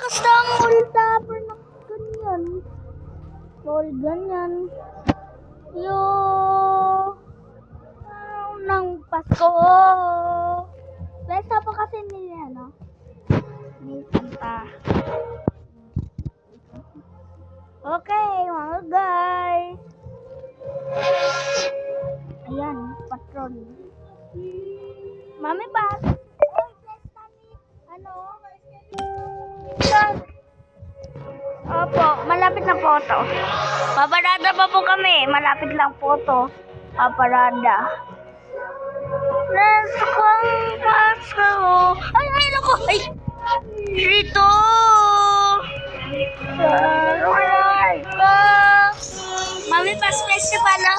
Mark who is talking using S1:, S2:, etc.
S1: Basta ang wallpaper na ganyan. Wall ganyan. Ng Pasko. Basta po kasi nila, no? Ni Santa. Okay, mga guys. Ayan, patron. Mami ba? Ano? Opo, malapit na po to. Paparada pa po kami. Malapit lang po to. Paparada. Let's go, Pasko. Ay, naku. Ay, dito. Mami, pas festival, no?